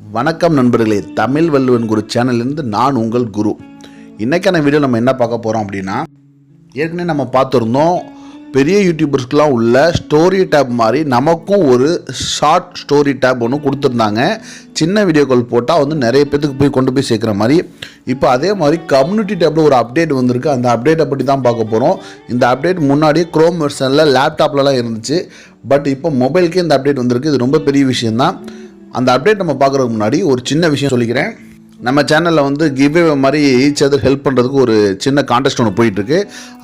வணக்கம் நண்பர்களே, தமிழ் வல்லுவன் குரு சேனலிருந்து நான் உங்கள் குரு. இன்றைக்கான வீடியோ நம்ம என்ன பார்க்க போகிறோம் அப்படின்னா, ஏற்கனவே நம்ம பார்த்துருந்தோம் பெரிய யூடியூபர்ஸ்க்கெலாம் உள்ள ஸ்டோரி டேப் மாதிரி நமக்கும் ஒரு ஷார்ட் ஸ்டோரி டேப் ஒன்று கொடுத்துருந்தாங்க. சின்ன வீடியோக்கள் போட்டால் வந்து நிறைய பேத்துக்கு போய் கொண்டு போய் சேர்க்குற மாதிரி. இப்போ அதே மாதிரி கம்யூனிட்டி டேப்பில் ஒரு அப்டேட் வந்திருக்கு. அந்த அப்டேட்டை பற்றி தான் பார்க்க போகிறோம். இந்த அப்டேட் முன்னாடியே க்ரோம் வெர்ஷனில் லேப்டாப்லலாம் இருந்துச்சு. பட் இப்போ மொபைலுக்கே இந்த அப்டேட் வந்திருக்கு. இது ரொம்ப பெரிய விஷயந்தான். அந்த அப்டேட் நம்ம பார்க்குறதுக்கு முன்னாடி ஒரு சின்ன விஷயம் சொல்லிக்கிறேன். நம்ம சேனலில் வந்து கிவ்வே மாதிரி ஈச் அதர் ஹெல்ப் பண்ணுறதுக்கு ஒரு சின்ன கான்டெஸ்ட் ஒன்று போயிட்டுருக்கு.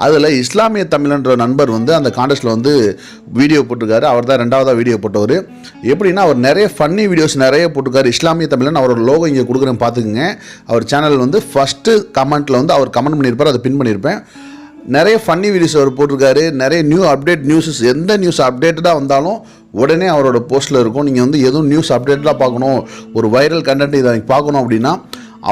அதில் இஸ்லாமிய தமிழன்ற நண்பர் வந்து அந்த கான்டெஸ்ட்டில் வந்து வீடியோ போட்டிருக்காரு. அவர் தான் ரெண்டாவதாக வீடியோ போட்டவர். எப்படின்னா, அவர் நிறைய ஃபன்னி வீடியோஸ் நிறைய போட்டிருக்காரு. இஸ்லாமிய தமிழன் அவரோட லோகோ இங்கே கொடுக்குறேன் பார்த்துக்குங்க. அவர் சேனல் வந்து ஃபஸ்ட்டு கமெண்ட்டில் வந்து அவர் கமெண்ட் பண்ணியிருப்பார், அதை பின் பண்ணியிருப்பேன். நிறைய ஃபன்னி வீடியோஸ் அவர் போட்டிருக்காரு. நிறைய நியூஸஸ் எந்த நியூஸ் அப்டேட்டடாக வந்தாலும் உடனே அவரோட போஸ்ட்டில் இருக்கும். நீங்கள் வந்து எதுவும் நியூஸ் அப்டேட்டடாக பார்க்கணும், ஒரு வைரல் கண்டென்ட் இதை பார்க்கணும் அப்படின்னா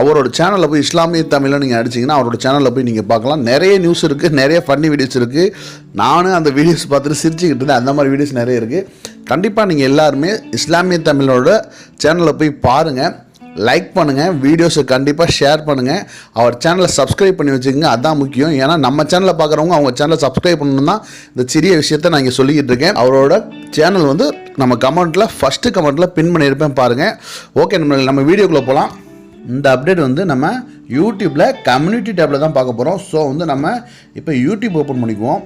அவரோட சேனலில் போய் இஸ்லாமிய தமிழில் நீங்கள் அடிச்சிங்கன்னா அவரோட சேனலில் போய் நீங்கள் பார்க்கலாம். நிறைய நியூஸ் இருக்குது, நிறைய ஃபன்னி வீடியோஸ் இருக்குது. நானும் அந்த வீடியோஸ் பார்த்துட்டு சிரிச்சுக்கிட்டு இருந்தேன். அந்த மாதிரி வீடியோஸ் நிறைய இருக்குது. கண்டிப்பாக நீங்கள் எல்லாருமே இஸ்லாமிய தமிழோட சேனலில் போய் பாருங்கள், லைக் பண்ணுங்கள், வீடியோஸை கண்டிப்பாக ஷேர் பண்ணுங்கள், அவர் சேனலை சப்ஸ்கிரைப் பண்ணி வச்சுக்கோங்க. அதுதான் முக்கியம். ஏன்னா நம்ம சேனலை பார்க்குறவங்க அவங்க சேனலை சப்ஸ்கிரைப் பண்ணணும் தான் இந்த சிறிய விஷயத்தை நான் இங்கே சொல்லிக்கிட்டு இருக்கேன். அவரோட சேனல் வந்து நம்ம கமெண்ட்டில் ஃபஸ்ட்டு கமெண்ட்டில் பின் பண்ணியிருப்பேன் பாருங்கள். ஓகே, நம்ம வீடியோக்குள்ளே போகலாம். இந்த அப்டேட் வந்து நம்ம யூடியூப்பில் கம்யூனிட்டி டேப்பில் தான் பார்க்க போகிறோம். ஸோ வந்து நம்ம இப்போ யூடியூப் ஓப்பன் பண்ணிக்குவோம்.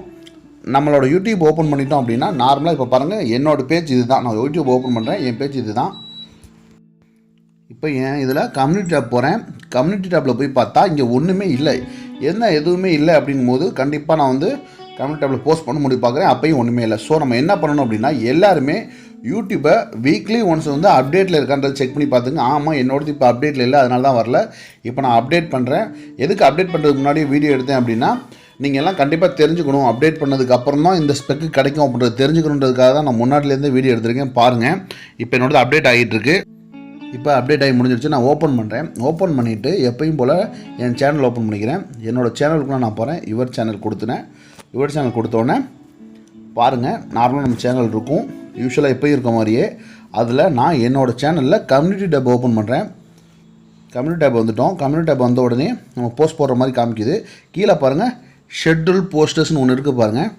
நம்மளோட யூடியூப் ஓப்பன் பண்ணிட்டோம் அப்படின்னா நார்மலாக இப்போ பாருங்கள், என்னோடய பேஜ் இது தான். நான் யூடியூப் ஓப்பன் பண்ணுறேன், என் பேஜ் இது தான். இப்போ ஏன் இதில் கம்யூனிட்டி டேப் போகிறேன். கம்யூனிட்டி டேப்பில் போய் பார்த்தா இங்கே ஒன்றுமே இல்லை. எதுவுமே இல்லை அப்படிங்கும்போது கண்டிப்பாக நான் வந்து கம்யூனிட்டி டேப்பில் போஸ்ட் பண்ண முடிவு பார்க்குறேன். அப்பையும் ஒன்றுமே இல்லை. ஸோ நம்ம என்ன பண்ணணும் அப்படின்னா, எல்லாருமே யூடியூப்பை வீக்லி ஒன்ஸ் வந்து அப்டேட்டில் இருக்கான்றதை செக் பண்ணி பார்த்துங்க. ஆமாம், என்னோடது இப்போ அப்டேட்டில் இல்லை, அதனால தான் வரல. இப்போ நான் அப்டேட் பண்ணுறேன். எதுக்கு அப்டேட் பண்ணுறதுக்கு முன்னாடி வீடியோ எடுத்தேன் அப்படின்னா, நீங்கள் எல்லாம் கண்டிப்பாக தெரிஞ்சுக்கணும். அப்டேட் பண்ணதுக்கு அப்புறம் தான் இந்த ஸ்பெக்கு கிடைக்கும் அப்படின்றது தெரிஞ்சுக்கணுன்றதுக்காக தான் நான் முன்னாடிலேருந்து வீடியோ எடுத்துருக்கேன். பாருங்கள், இப்போ என்னோடது அப்டேட் ஆகிட்டுருக்கு. இப்போ அப்டேட் ஆகி முடிஞ்சிருச்சு. நான் ஓப்பன் பண்ணுறேன். ஓப்பன் பண்ணிவிட்டு எப்பயும் போல் என் சேனல் ஓப்பன் பண்ணிக்கிறேன். என்னோடய சேனலுக்குலாம் நான் போகிறேன். இவர் சேனல் கொடுத்துனேன். இவர் சேனல் கொடுத்தோடனே பாருங்கள், நார்மலாக நம்ம சேனல் இருக்கும் யூஸ்வலாக எப்போயும் இருக்க மாதிரியே. அதில் நான் என்னோடய சேனலில் கம்யூனிட்டி டேப் ஓப்பன் பண்ணுறேன். கம்யூனிட்டி டேப் வந்துவிட்டோம். கம்யூனிட்டி டேப் வந்த உடனே நம்ம போஸ்ட் போடுற மாதிரி காமிக்குது. கீழே பாருங்கள், ஷெட்யூல் போஸ்டர்ஸ்னு ஒன்று இருக்குது பாருங்கள்.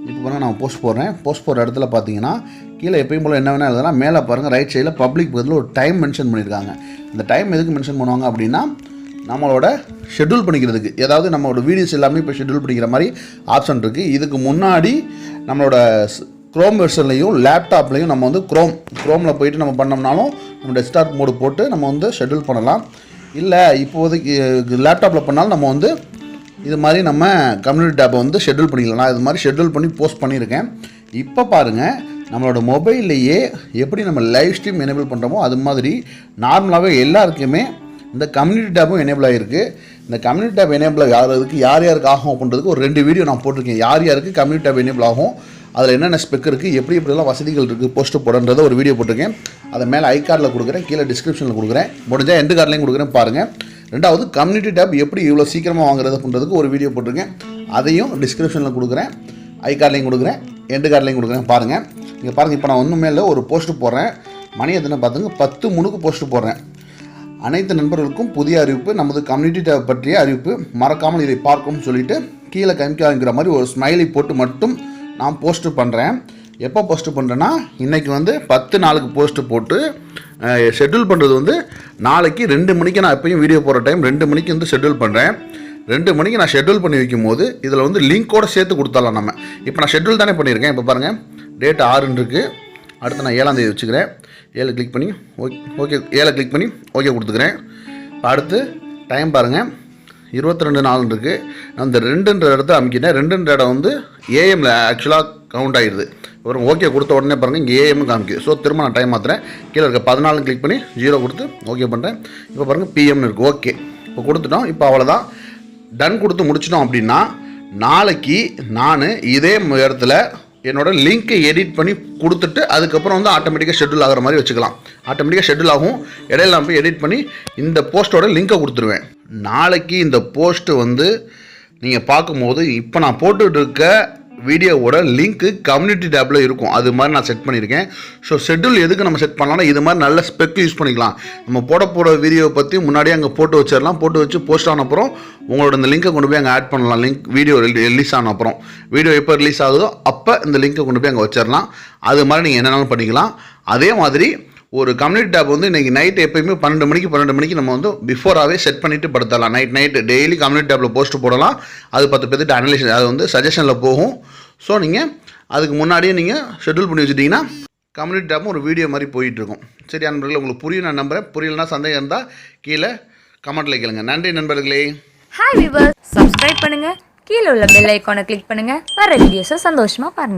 இப்போ பாருங்கள், நான் போஸ்ட் போடுறேன். போஸ்ட் போடுற இடத்துல பார்த்தீங்கன்னா கீழே எப்பயும் போல் என்ன வேணால் எழுதலாம். மேலே பாருங்கள், ரைட் சைடில் பப்ளிக் பதில் ஒரு டைம் மென்ஷன் பண்ணியிருக்காங்க. அந்த டைம் எதுக்கு மென்ஷன் பண்ணுவாங்க அப்படின்னா, நம்மளோட ஷெட்யூல் பண்ணிக்கிறதுக்கு. ஏதாவது நம்மளோட வீடியோஸ் எல்லாமே இப்போ ஷெட்யூல் பண்ணிக்கிற மாதிரி ஆப்ஷன் இருக்குது. இதுக்கு முன்னாடி நம்மளோட க்ரோம் வெர்ஷன்லையும் லேப்டாப்லையும் நம்ம வந்து க்ரோமில் போயிட்டு நம்ம பண்ணோம்னாலும் நம்ம டெஸ்க்டாப் மோடு போட்டு நம்ம வந்து ஷெட்யூல் பண்ணலாம். இல்லை இப்போதைக்கு லேப்டாப்பில் பண்ணாலும் நம்ம வந்து இது மாதிரி நம்ம கம்யூனிட்டி டேப்பை வந்து ஷெட்யூல் பண்ணிக்கலாம். நான் இது மாதிரி ஷெட்யூல் பண்ணி போஸ்ட் பண்ணியிருக்கேன். இப்போ பாருங்கள், நம்மளோட மொபைல்லையே எப்படி நம்ம லைவ் ஸ்ட்ரீம் எனேபிள் பண்ணுறோமோ அது மாதிரி நார்மலாகவே எல்லாருக்குமே இந்த கம்யூனிட்டி டேப்பும் எனேபிள் ஆகிருக்கு. இந்த கம்யூனிட்டி டேப் எனேபிள் ஆகிறதுக்கு யார் யாருக்கு ஆகும் அப்படின்றதுக்கு ஒரு 2 வீடியோ நான் போட்டிருக்கேன். யார் யாருக்கு கம்யூனிட்டி டேப் எனேபிள் ஆகும், அதில் என்னென்ன ஸ்பெக் இருக்குது, எப்படிலாம் வசதிகள் இருக்குது, போஸ்ட்டு போடுறத ஒரு வீடியோ போட்டிருக்கேன். அதை மேலே ஐ கார்டில் கொடுக்குறேன், கீழே டிஸ்கிரிப்ஷனில் கொடுக்குறேன், முடிஞ்சால் எண்டு கார்ட்லையும் கொடுக்குறேன் பாருங்கள். ரெண்டாவது, கம்யூனிட்டி டேப் எப்படி இவ்வளோ சீக்கிரமாக வாங்குறது அப்படின்றதுக்கு ஒரு வீடியோ போட்டிருக்கேன். அதையும் டிஸ்கிரிப்ஷனில் கொடுக்குறேன், ஐ கார்ட்லையும் கொடுக்குறேன், எண்டு கார்ட்லையும் கொடுக்குறேன் பாருங்கள். இங்கே பாருங்கள், இப்போ நான் ஒன்றுமே இல்லை, ஒரு போஸ்ட்டு போடுறேன். மணி எதுன்னு பார்த்துங்க, 10:03 போஸ்ட்டு போடுறேன். அனைத்து நண்பர்களுக்கும் புதிய அறிவிப்பு, நமது கம்யூனிட்டி டேப் பற்றிய அறிவிப்பு, மறக்காமல் இதை பார்க்கும்னு சொல்லிவிட்டு கீழே காமிக்கிற மாதிரி ஒரு ஸ்மைலி போட்டு மட்டும் நான் போஸ்ட்டு பண்ணுறேன். எப்போ போஸ்ட்டு பண்ணுறேன்னா, இன்றைக்கி வந்து 10 நாளுக்கு போஸ்ட்டு போட்டு ஷெட்யூல் பண்ணுறது வந்து நாளைக்கு 2 மணிக்கு. நான் எப்பயும் வீடியோ போடுற டைம் 2 மணிக்கு வந்து ஷெட்யூல் பண்ணுறேன். 2 மணிக்கு நான் ஷெட்யூல் பண்ணி வைக்கும் போது இதில் வந்து லிங்க்கோடு சேர்த்து கொடுத்தாலாம் நம்ம. இப்போ நான் ஷெட்யூல் தானே பண்ணியிருக்கேன். இப்போ பாருங்கள், டேட் 6 இருக்குது. அடுத்து நான் 7ஆம் தேதி வச்சுக்கிறேன். 7 கிளிக் பண்ணி ஓகே 7 கிளிக் பண்ணி ஓகே கொடுத்துக்கிறேன். அடுத்து டைம் பாருங்கள், 22:04 இருக்குது. நான் இந்த 2ன்ற இடத்த அமைக்கிட்டேன். 2ன்ற இடம் வந்து ஏஎம்மில் ஆக்சுவலாக கவுண்ட் ஆகிடுது. அப்புறம் ஓகே கொடுத்த உடனே பாருங்கள், இங்கே ஏஎம் காமிக்குது. ஸோ திரும்ப நான் டைம் மாற்றுறேன். கீழே இருக்க 14 கிளிக் பண்ணி 0 கொடுத்து ஓகே பண்ணுறேன். இப்போ பாருங்கள், பிஎம்னு இருக்குது. ஓகே, இப்போ கொடுத்துட்டோம். இப்போ அவ்வளோதான், டன் கொடுத்து முடிச்சிட்டோம் அப்படின்னா நாளைக்கு நான் இதே இடத்துல என்னோட லிங்க்கை எடிட் பண்ணி கொடுத்துட்டு அதுக்கப்புறம் வந்து ஆட்டோமேட்டிக்காக ஷெட்யூல் ஆகிற மாதிரி வச்சுக்கலாம். ஆட்டோமேட்டிக்காக ஷெட்யூல் ஆகும். இடையில நான் போய் எடிட் பண்ணி இந்த போஸ்ட்டோட லிங்க்கை கொடுத்துருவேன். நாளைக்கு இந்த போஸ்ட்டு வந்து நீங்கள் பார்க்கும்போது இப்போ நான் போட்டுட்டு இருக்க வீடியோவோட லிங்க்கு கம்யூனிட்டி டேப்பில் இருக்கும். அது மாதிரி நான் செட் பண்ணியிருக்கேன். ஸோ ஷெட்யூல் எதுக்கு நம்ம செட் பண்ணலாம்னா இது மாதிரி நல்ல ஸ்பெக் யூஸ் பண்ணிக்கலாம். நம்ம போட வீடியோவை பற்றி முன்னாடியே அங்கே போட்டு வச்சிடலாம். போட்டு வச்சு போஸ்ட் ஆன அப்புறம் உங்களோட இந்த லிங்கை கொண்டு போய் அங்கே ஆட் பண்ணலாம். லிங்க் வீடியோ ரிலீஸ் ஆன அப்புறம் வீடியோ எப்போ ரிலீஸ் ஆகுதோ அப்போ இந்த லிங்கை கொண்டு போய் அங்கே வச்சிடலாம். அது மாதிரி நீங்கள் என்னென்னாலும் பண்ணிக்கலாம். அதே மாதிரி ஒரு கம்யூனிட்டி டேப் வந்து இன்றைக்கி நைட் எப்போயுமே 12 மணிக்கு நம்ம வந்து பிஃபோராகவே செட் பண்ணிவிட்டு படுத்தலாம். நைட்டு டெய்லி கம்யூனிட்டி டேப்பில் போஸ்ட் போடலாம். அது 10 பேர்த்துட்டு அனலைஸ் அது வந்து சஜஷனில் போகும். ஸோ நீங்கள் அதுக்கு முன்னாடியே நீங்கள் ஷெட்யூல் பண்ணி வச்சுட்டிங்கன்னா கம்யூனிட்டி டேப்பும் ஒரு வீடியோ மாதிரி போயிட்டுருக்கும். சரி நண்பர்களே, உங்களுக்கு புரியும் நான் நம்புகிறேன். புரியலன்னா சந்தேகம் இருந்தால் கீழே கமெண்ட்டில் கேளுங்க. நன்றி நண்பர்களே. ஹாய் வியூவர்ஸ், சப்ஸ்கிரைப் பண்ணுங்கள், கீழே உள்ள பெல் ஐக்கானை கிளிக் பண்ணுங்கள், வர வீடியோஸை சந்தோஷமாக பாருங்கள்.